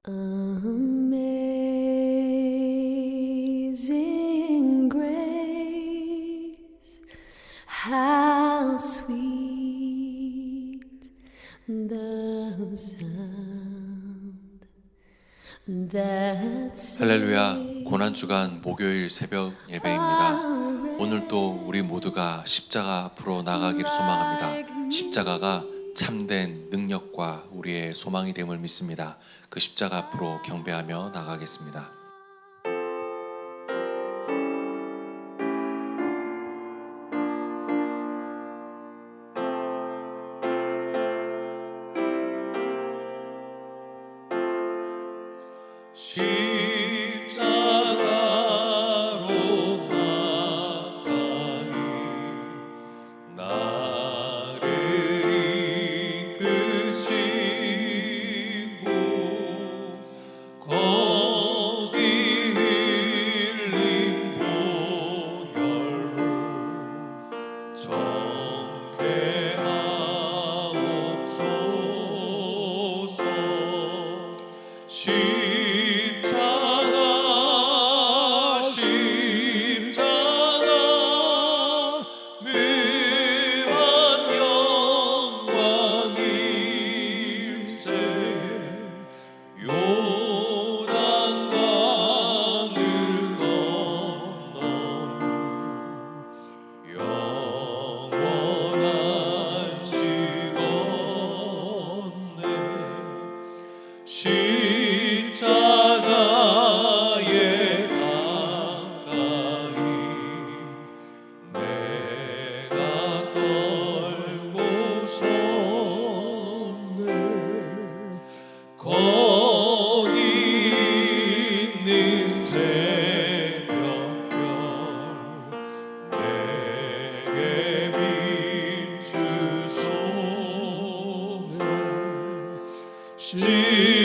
Amazing grace, how sweet the sound that 할렐루야. 고난주간 목요일 새벽 예배입니다. 오늘도 우리 모두가 십자가 앞으로 나가기를 소망합니다. 십자가가 참된 능력과 우리의 소망이 됨을 믿습니다. 그 십자가 앞으로 경배하며 나가겠습니다. 십자가로 가까이 나를 이끄시고 거기 흘린 보혈로 정케하옵소서. 십자가 무한 영광일세. 요단강을 건너 영원한 시건네. 십자가에 가까이 내가 떨고 섰네. 거기 있는 새벽별 내게 비추소서. 십자가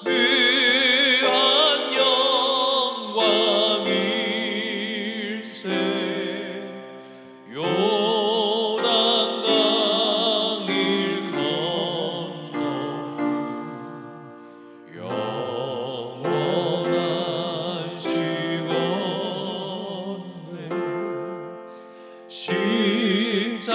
무한 영광일세. 요단강을 건너 영원한 시건네. 십자가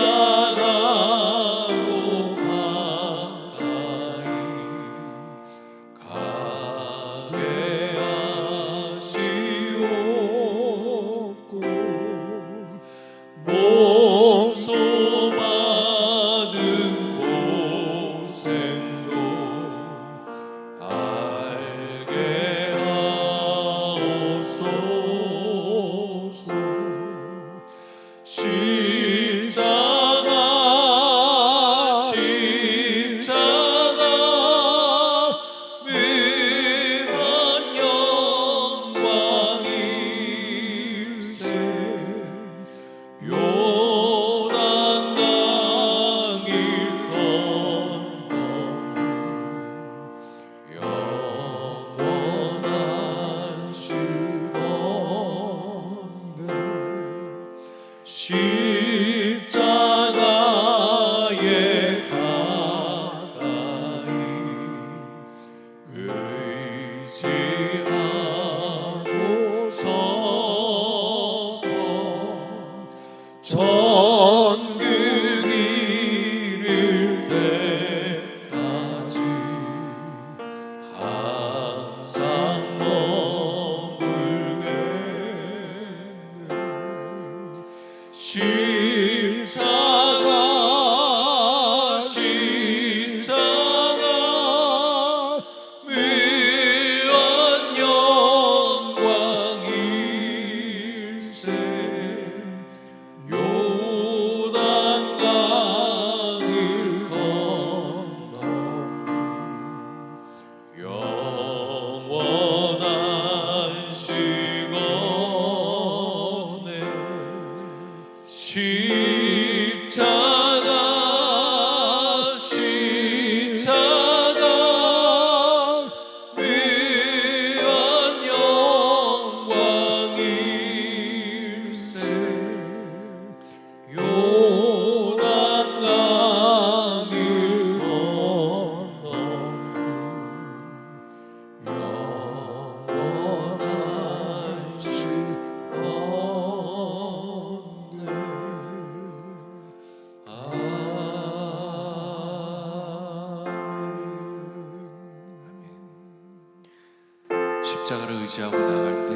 의지하고 나갈 때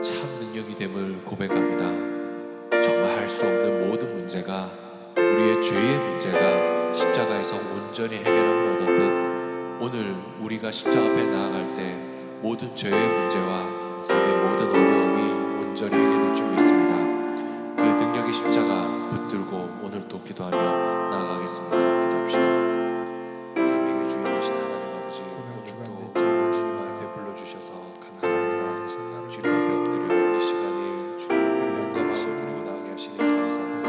참 능력이 됨을 고백합니다. 정말 할 수 없는 모든 문제가, 우리의 죄의 문제가 십자가에서 온전히 해결함을 얻었듯 오늘 우리가 십자가 앞에 나아갈 때 모든 죄의 문제와 삶의 모든 어려움이 온전히 해결될 줄 믿습니다. 그 능력의 십자가 붙들고 오늘 또 기도하며 나아가겠습니다. 기도합시다. 생명의 주인 되신 하나님 아버지, 오늘도 주님을 베풀어 주셔서 감사합니다. 주님 앞에 엎드려 이 시간을 주님 앞에 몸과 마음을 드리고 나가게 하시니 감사합니다.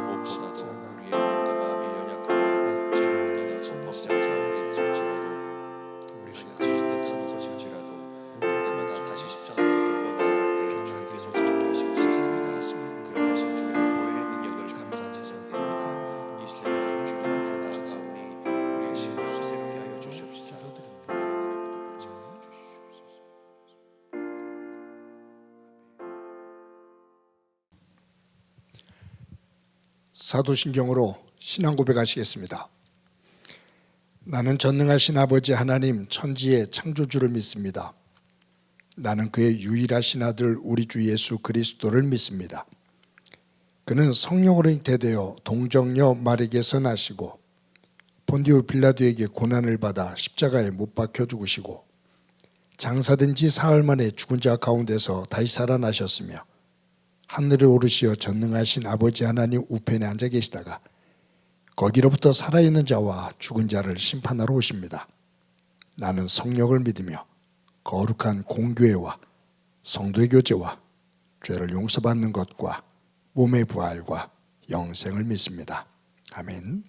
무엇보다도 우리의 몸과 마음이 연약하고 주님을 떠나서 범죄한 자가 있을지라도 우리가 쓰실 때 끊어질지라도 그때마다 다시 십자가를 들고 나아갈 때 주님께 손잡게 하시고 싶습니다. 그렇게 하신 주님의 보혈의 능력을 감사 찬양드립니다. 이 새벽 주님 앞에 나아가오니 우리의 심을 새롭게 하여 주시옵소서. 사도신경으로 신앙 고백하시겠습니다. 나는 전능하신 아버지 하나님 천지의 창조주를 믿습니다. 나는 그의 유일하신 아들 우리 주 예수 그리스도를 믿습니다. 그는 성령으로 잉태되어 동정녀 마리에게서 나시고 본디오 빌라도에게 고난을 받아 십자가에 못 박혀 죽으시고 장사된 지 사흘 만에 죽은 자 가운데서 다시 살아나셨으며 하늘에 오르시어 전능하신 아버지 하나님 우편에 앉아 계시다가 거기로부터 살아있는 자와 죽은 자를 심판하러 오십니다. 나는 성령을 믿으며 거룩한 공교회와 성도의 교제와 죄를 용서받는 것과 몸의 부활과 영생을 믿습니다. 아멘.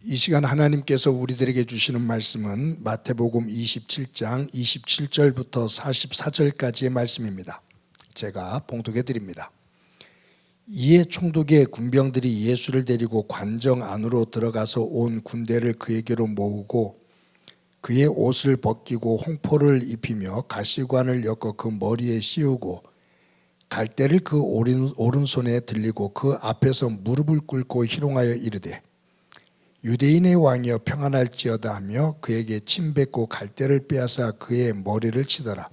이 시간 하나님께서 우리들에게 주시는 말씀은 마태복음 27장 27절부터 44절까지의 말씀입니다. 제가 봉독해 드립니다. 이에 총독의 군병들이 예수를 데리고 관정 안으로 들어가서 온 군대를 그에게로 모으고 그의 옷을 벗기고 홍포를 입히며 가시관을 엮어 그 머리에 씌우고 갈대를 그 오른손에 들리고 그 앞에서 무릎을 꿇고 희롱하여 이르되 유대인의 왕이여 평안할지어다 하며 그에게 침 뱉고 갈대를 빼앗아 그의 머리를 치더라.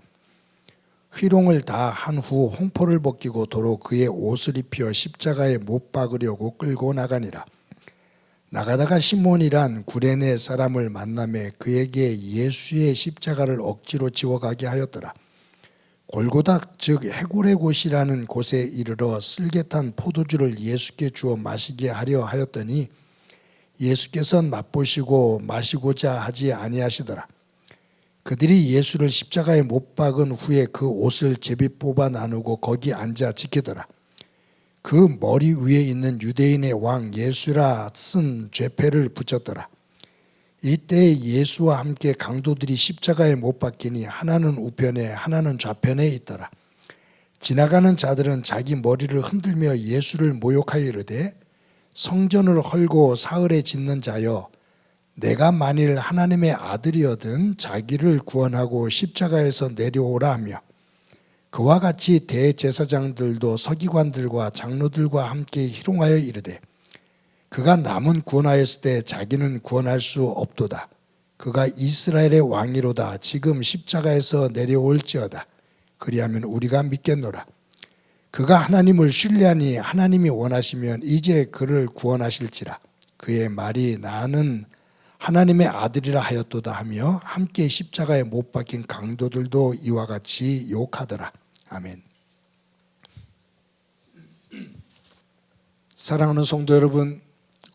희롱을 다 한 후 홍포를 벗기고 도로 그의 옷을 입혀 십자가에 못 박으려고 끌고 나가니라. 나가다가 시몬이란 구레네 사람을 만나매 그에게 예수의 십자가를 억지로 지워가게 하였더라. 골고다 즉 해골의 곳이라는 곳에 이르러 쓸개탄 포도주를 예수께 주어 마시게 하려 하였더니 예수께서는 맛보시고 마시고자 하지 아니하시더라. 그들이 예수를 십자가에 못 박은 후에 그 옷을 제비 뽑아 나누고 거기 앉아 지키더라. 그 머리 위에 있는 유대인의 왕 예수라 쓴 죄패를 붙였더라. 이때 예수와 함께 강도들이 십자가에 못 박히니 하나는 우편에 하나는 좌편에 있더라. 지나가는 자들은 자기 머리를 흔들며 예수를 모욕하여 이르되 성전을 헐고 사흘에 짓는 자여 내가 만일 하나님의 아들이어든 자기를 구원하고 십자가에서 내려오라 하며 그와 같이 대제사장들도 서기관들과 장로들과 함께 희롱하여 이르되 그가 남은 구원하였을 때 자기는 구원할 수 없도다. 그가 이스라엘의 왕이로다. 지금 십자가에서 내려올지어다. 그리하면 우리가 믿겠노라. 그가 하나님을 신뢰하니 하나님이 원하시면 이제 그를 구원하실지라. 그의 말이 나는 하나님의 아들이라 하였도다 하며 함께 십자가에 못 박힌 강도들도 이와 같이 욕하더라. 아멘. 사랑하는 성도 여러분,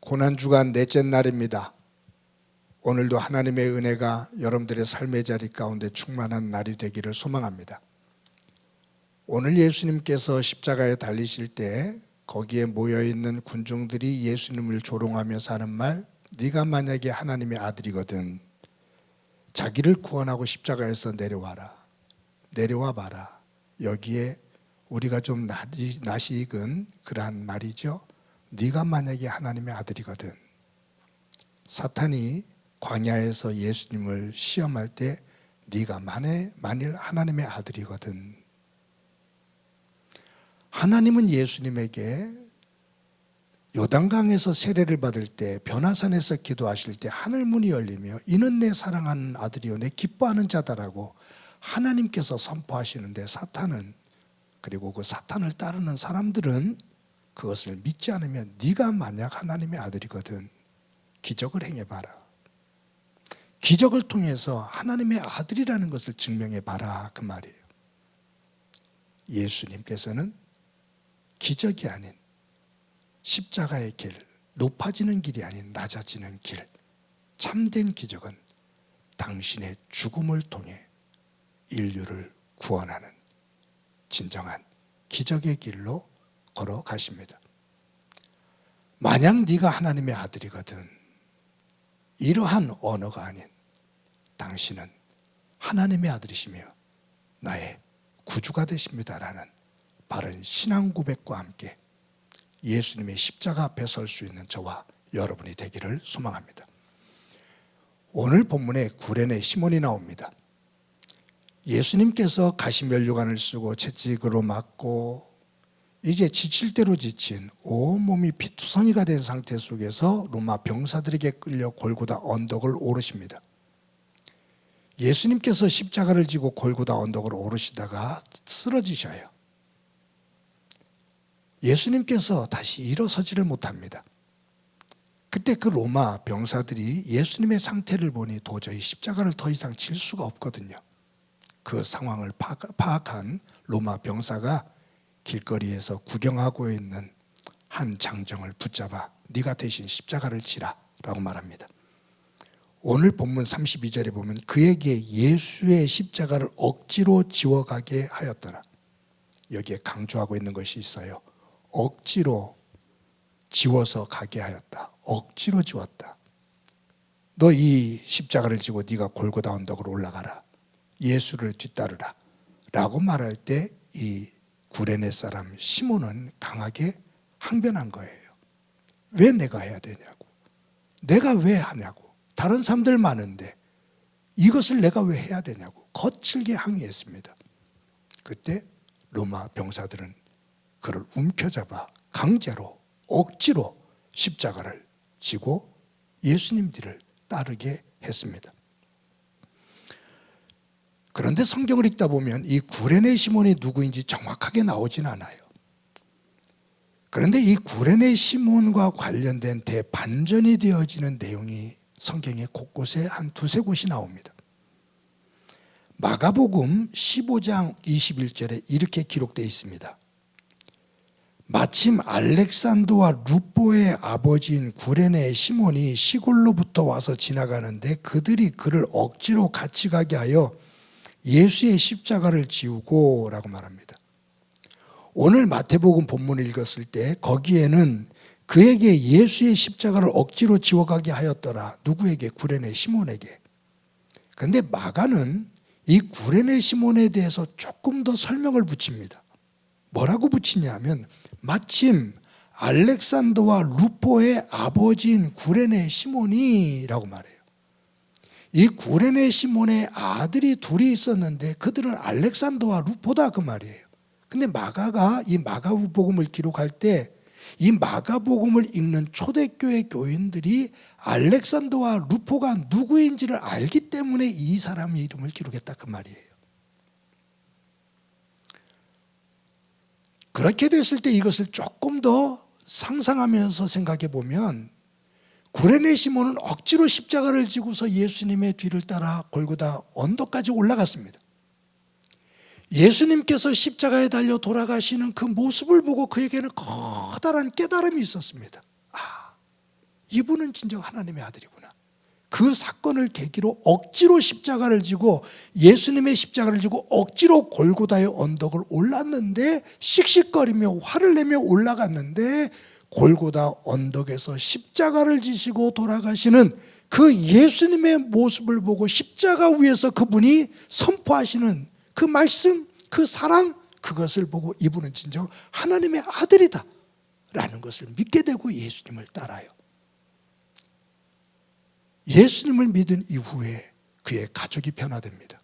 고난주간 넷째 날입니다. 오늘도 하나님의 은혜가 여러분들의 삶의 자리 가운데 충만한 날이 되기를 소망합니다. 오늘 예수님께서 십자가에 달리실 때 거기에 모여있는 군중들이 예수님을 조롱하면서 하는 말, 네가 만약에 하나님의 아들이거든 자기를 구원하고 십자가에서 내려와 봐라. 여기에 우리가 좀 낯이 익은 그러한 말이죠. 네가 만약에 하나님의 아들이거든. 사탄이 광야에서 예수님을 시험할 때 네가 만일 하나님의 요단강에서 세례를 받을 때, 변화산에서 기도하실 때 하늘 문이 열리며 이는 내 사랑하는 아들이요 내 기뻐하는 자다라고 하나님께서 선포하시는데, 사탄은, 그리고 그 사탄을 따르는 사람들은 그것을 믿지 않으면 네가 만약 하나님의 아들이거든 기적을 행해봐라, 기적을 통해서 하나님의 아들이라는 것을 증명해봐라, 그 말이에요. 예수님께서는 기적이 아닌 십자가의 길, 높아지는 길이 아닌 낮아지는 길, 참된 기적은 당신의 죽음을 통해 인류를 구원하는 진정한 기적의 길로 걸어가십니다. 만약 네가 하나님의 아들이거든, 이러한 언어가 아닌 당신은 하나님의 아들이시며 나의 구주가 되십니다라는 바른 신앙 고백과 함께 예수님의 십자가 앞에 설 수 있는 저와 여러분이 되기를 소망합니다. 오늘 본문에 구레네 시몬이 나옵니다. 예수님께서 가시면류관을 쓰고 채찍으로 맞고 이제 지칠 대로 지친 온몸이 피투성이가 된 상태 속에서 로마 병사들에게 끌려 골고다 언덕을 오르십니다. 예수님께서 십자가를 지고 골고다 언덕을 오르시다가 쓰러지셔요. 예수님께서 다시 일어서지를 못합니다. 그때 그 로마 병사들이 예수님의 상태를 보니 도저히 십자가를 더 이상 질 수가 없거든요. 그 상황을 파악한 로마 병사가 길거리에서 구경하고 있는 한 장정을 붙잡아 네가 대신 십자가를 지라 라고 말합니다. 오늘 본문 32절에 보면 그에게 예수의 십자가를 억지로 지워가게 하였더라. 여기에 강조하고 있는 것이 있어요. 억지로 지워서 가게 하였다. 억지로 지웠다. 너 이 십자가를 지고 네가 골고다 언덕으로 올라가라. 예수를 뒤따르라 라고 말할 때 이 구레네 사람 시몬은 강하게 항변한 거예요. 왜 내가 해야 되냐고, 내가 왜 하냐고, 다른 사람들 많은데 이것을 내가 왜 해야 되냐고 거칠게 항의했습니다. 그때 로마 병사들은 그를 움켜잡아 강제로 억지로 십자가를 지고 예수님 뒤를 따르게 했습니다. 그런데 성경을 읽다 보면 이 구레네 시몬이 누구인지 정확하게 나오진 않아요. 그런데 이 구레네 시몬과 관련된 대반전이 되어지는 내용이 성경의 곳곳에 한 두세 곳이 나옵니다. 마가복음 15장 21절에 이렇게 기록되어 있습니다. 마침 알렉산더와 루포의 아버지인 구레네 시몬이 시골로부터 와서 지나가는데 그들이 그를 억지로 같이 가게 하여 예수의 십자가를 지우고 라고 말합니다. 오늘 마태복음 본문을 읽었을 때 거기에는 그에게 예수의 십자가를 억지로 지워가게 하였더라. 누구에게? 구레네 시몬에게. 그런데 마가는 이 구레네 시몬에 대해서 조금 더 설명을 붙입니다. 뭐라고 붙이냐면 마침 알렉산더와 루포의 아버지인 구레네 시몬이 라고 말해요. 이 구레네 시몬의 아들이 둘이 있었는데 그들은 알렉산더와 루포다 그 말이에요. 근데 마가가 이 마가복음을 기록할 때 이 마가복음을 읽는 초대교회 교인들이 알렉산더와 루포가 누구인지를 알기 때문에 이 사람의 이름을 기록했다 그 말이에요. 그렇게 됐을 때 이것을 조금 더 상상하면서 생각해 보면 구레네 시몬은 억지로 십자가를 지고서 예수님의 뒤를 따라 골고다 언덕까지 올라갔습니다. 예수님께서 십자가에 달려 돌아가시는 그 모습을 보고 그에게는 커다란 깨달음이 있었습니다. 아, 이분은 진정 하나님의 아들이구나. 그 사건을 계기로 억지로 십자가를 지고 예수님의 십자가를 지고 억지로 골고다의 언덕을 올랐는데 씩씩거리며 화를 내며 올라갔는데 골고다 언덕에서 십자가를 지시고 돌아가시는 그 예수님의 모습을 보고 십자가 위에서 그분이 선포하시는 그 말씀, 그 사랑, 그것을 보고 이분은 진정 하나님의 아들이다 라는 것을 믿게 되고 예수님을 따라요. 예수님을 믿은 이후에 그의 가족이 변화됩니다.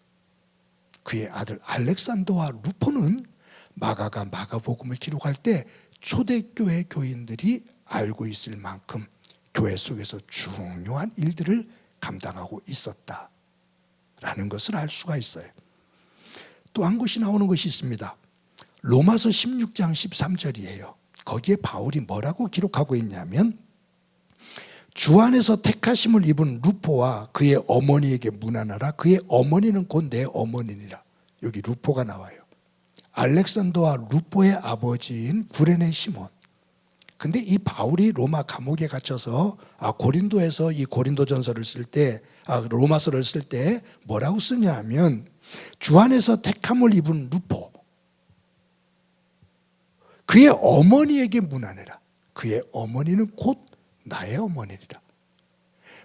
그의 아들 알렉산더와 루포는 마가가 마가복음을 기록할 때 초대교회 교인들이 알고 있을 만큼 교회 속에서 중요한 일들을 감당하고 있었다라는 것을 알 수가 있어요. 또 한 것이 나오는 것이 있습니다. 로마서 16장 13절이에요. 거기에 바울이 뭐라고 기록하고 있냐면 주 안에서 택하심을 입은 루포와 그의 어머니에게 문안하라. 그의 어머니는 곧 내 어머니니라. 여기 루포가 나와요. 알렉산더와 루포의 아버지인 구레네 시몬. 근데 이 바울이 로마 감옥에 갇혀서 고린도에서 이 고린도전서를 쓸 때, 로마서를 쓸 때 뭐라고 쓰냐 하면 주 안에서 택함을 입은 루포, 그의 어머니에게 문안해라. 그의 어머니는 곧 나의 어머니리라.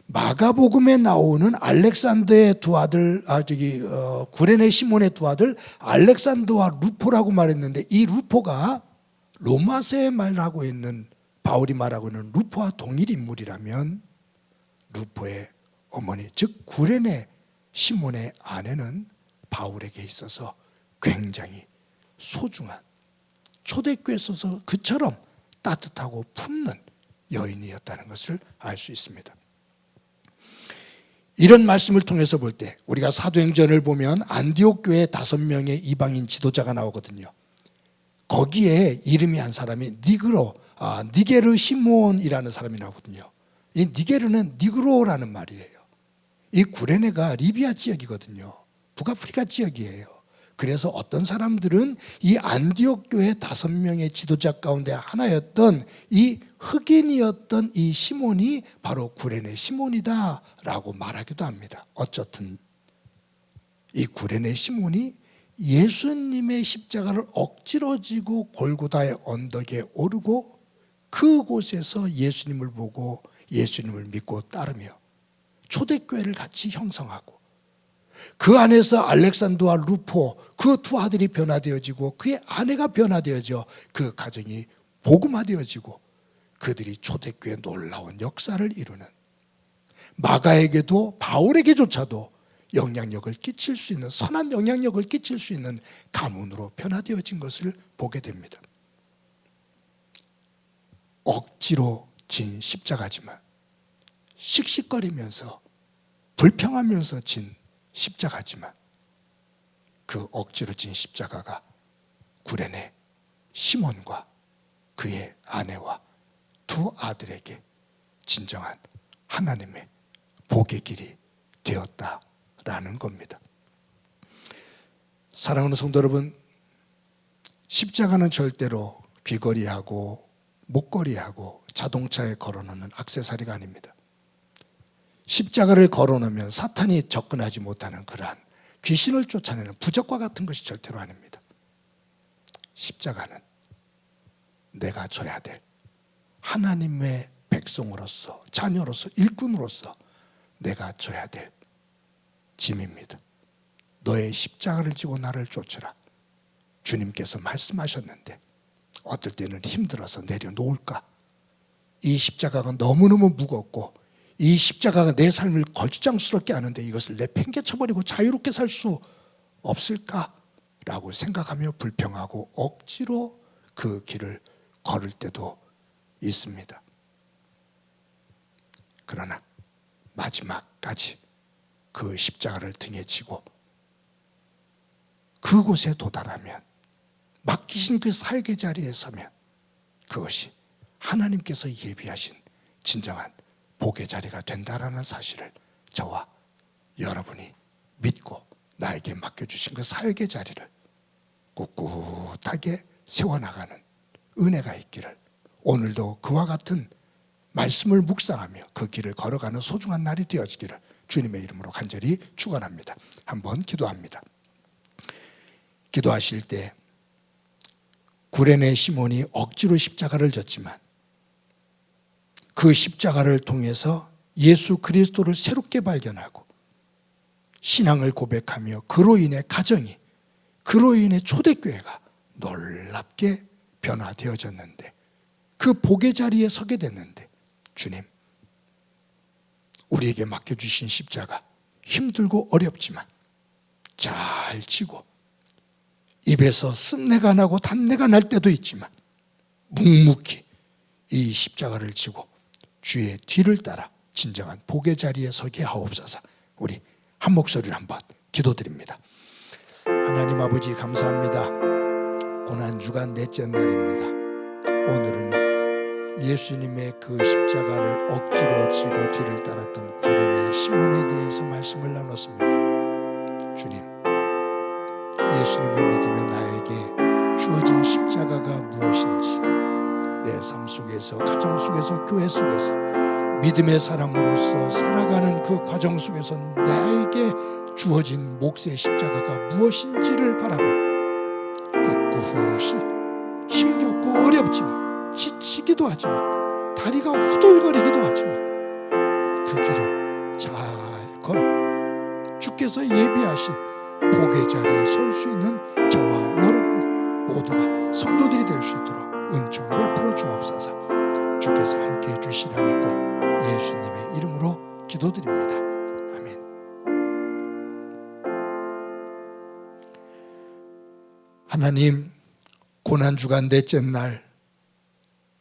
마가복음에 나오는 알렉산더의 두 아들, 구레네 시몬의 두 아들 알렉산더와 루포라고 말했는데 이 루포가 로마서에 말하고 있는, 바울이 말하고 있는 루포와 동일 인물이라면 루포의 어머니, 즉 구레네 시몬의 아내는 바울에게 있어서 굉장히 소중한, 초대교회에 있어서 그처럼 따뜻하고 품는 여인이었다는 것을 알 수 있습니다. 이런 말씀을 통해서 볼 때 우리가 사도행전을 보면 안디옥 교회에 5명의 이방인 지도자가 나오거든요. 거기에 이름이 한 사람이 니게르 시몬이라는 사람이 나오거든요. 이 니게르는 니그로라는 말이에요. 이 구레네가 리비아 지역이거든요. 북아프리카 지역이에요. 그래서 어떤 사람들은 이 안디옥 교회 5명의 지도자 가운데 하나였던 이 흑인이었던 이 시몬이 바로 구레네 시몬이다라고 말하기도 합니다. 어쨌든 이 구레네 시몬이 예수님의 십자가를 억지로 지고 골고다의 언덕에 오르고 그곳에서 예수님을 보고 예수님을 믿고 따르며 초대교회를 같이 형성하고 그 안에서 알렉산더와 루포 그 두 아들이 변화되어지고 그의 아내가 변화되어져 그 가정이 복음화되어지고 그들이 초대교회의 놀라운 역사를 이루는, 마가에게도 바울에게조차도 영향력을 끼칠 수 있는, 선한 영향력을 끼칠 수 있는 가문으로 변화되어진 것을 보게 됩니다. 억지로 진 십자가지만, 씩씩거리면서 불평하면서 진 십자가지만, 그 억지로 진 십자가가 구레네 시몬과 그의 아내와 두 아들에게 진정한 하나님의 복의 길이 되었다라는 겁니다. 사랑하는 성도 여러분, 십자가는 절대로 귀걸이하고 목걸이하고 자동차에 걸어놓는 액세서리가 아닙니다. 십자가를 걸어놓으면 사탄이 접근하지 못하는 그러한 귀신을 쫓아내는 부적과 같은 것이 절대로 아닙니다. 십자가는 내가 져야 될 하나님의 백성으로서, 자녀로서, 일꾼으로서 내가 져야 될 짐입니다. 너의 십자가를 지고 나를 쫓으라. 주님께서 말씀하셨는데 어떨 때는 힘들어서 내려놓을까? 이 십자가가 너무너무 무겁고 이 십자가가 내 삶을 걸장스럽게 하는데 이것을 내팽개쳐버리고 자유롭게 살 수 없을까라고 생각하며 불평하고 억지로 그 길을 걸을 때도 있습니다. 그러나 마지막까지 그 십자가를 등에 지고 그곳에 도달하면, 맡기신 그 사역의 자리에 서면 그것이 하나님께서 예비하신 진정한 복의 자리가 된다라는 사실을 저와 여러분이 믿고 나에게 맡겨주신 그 사역의 자리를 꿋꿋하게 세워나가는 은혜가 있기를, 오늘도 그와 같은 말씀을 묵상하며 그 길을 걸어가는 소중한 날이 되어지기를 주님의 이름으로 간절히 축원합니다. 한번 기도합니다. 기도하실 때 구레네 시몬이 억지로 십자가를 졌지만 그 십자가를 통해서 예수 그리스도를 새롭게 발견하고 신앙을 고백하며 그로 인해 가정이, 그로 인해 초대교회가 놀랍게 변화되어졌는데, 그 복의 자리에 서게 됐는데, 주님, 우리에게 맡겨주신 십자가 힘들고 어렵지만 잘 지고 입에서 쓴내가 나고 단내가 날 때도 있지만 묵묵히 이 십자가를 지고 주의 뒤를 따라 진정한 복의 자리에 서게 하옵소서. 우리 한 목소리를 한번 기도드립니다. 하나님 아버지 감사합니다. 고난주간 넷째 날입니다. 오늘은 예수님의 그 십자가를 억지로 지고 뒤를 따랐던 구레네 시몬에 대해서 말씀을 나눴습니다. 주님, 예수님을 믿으며 나에게 주어진 십자가가 무엇인지, 내 삶 속에서, 가정 속에서, 교회 속에서 믿음의 사람으로서 살아가는 그 과정 속에서 나에게 주어진 몫의 십자가가 무엇인지를 바라보고 꿋꿋이 힘겹고 어렵지만 지치기도 하지만 다리가 후들거리기도 하지만 그 길을 잘 걸어 주께서 예비하신 복의 자리에 설 수 있는 저와 여러분 모두가 성도들이 될 수 있도록 은총 베풀어 주옵소서. 주께서 함께해 주시라 믿고 예수님의 이름으로 기도드립니다. 아멘. 하나님, 고난주간 넷째 날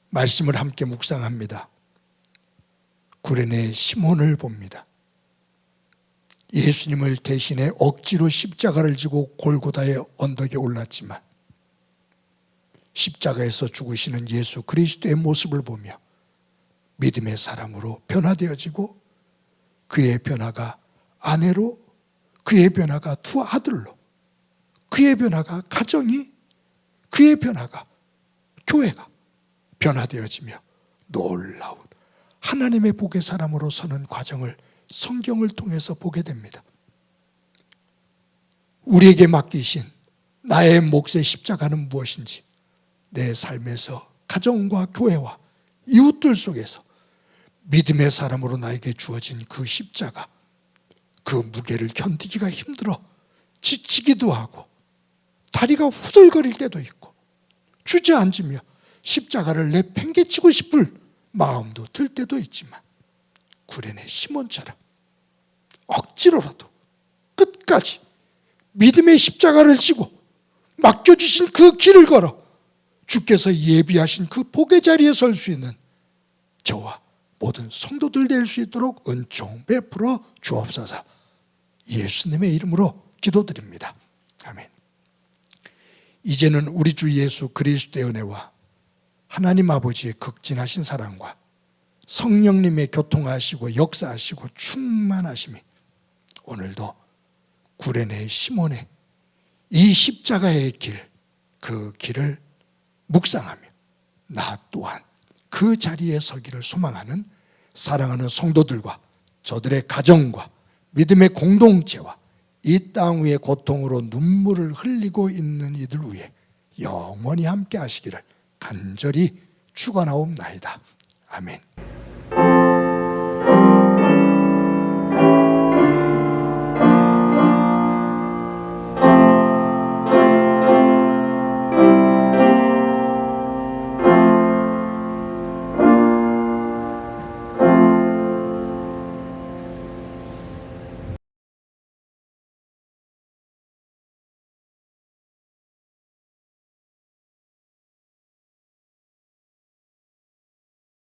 말씀을 함께 묵상합니다. 구레네 시몬을 봅니다. 예수님을 대신해 억지로 십자가를 지고 골고다의 언덕에 올랐지만 십자가에서 죽으시는 예수 그리스도의 모습을 보며 믿음의 사람으로 변화되어지고 그의 변화가 아내로, 그의 변화가 두 아들로, 그의 변화가 가정이, 그의 변화가 교회가 변화되어지며 놀라운 하나님의 복의 사람으로 서는 과정을 성경을 통해서 보게 됩니다. 우리에게 맡기신 나의 몫의 십자가는 무엇인지, 내 삶에서 가정과 교회와 이웃들 속에서 믿음의 사람으로 나에게 주어진 그 십자가, 그 무게를 견디기가 힘들어 지치기도 하고 다리가 후들거릴 때도 있고 주저앉으며 십자가를 내팽개치고 싶을 마음도 들 때도 있지만 구레네 시몬처럼 억지로라도 끝까지 믿음의 십자가를 지고 맡겨주신 그 길을 걸어 주께서 예비하신 그 복의 자리에 설 수 있는 저와 모든 성도들 될 수 있도록 은총 베풀어 주옵소서. 예수님의 이름으로 기도드립니다. 아멘. 이제는 우리 주 예수 그리스도의 은혜와 하나님 아버지의 극진하신 사랑과 성령님의 교통하시고 역사하시고 충만하심이 오늘도 구레네 시몬의 이 십자가의 길, 그 길을 묵상하며 나 또한 그 자리에 서기를 소망하는 사랑하는 성도들과 저들의 가정과 믿음의 공동체와 이 땅 위의 고통으로 눈물을 흘리고 있는 이들 위해 영원히 함께 하시기를 간절히 축원하옵나이다. 아멘.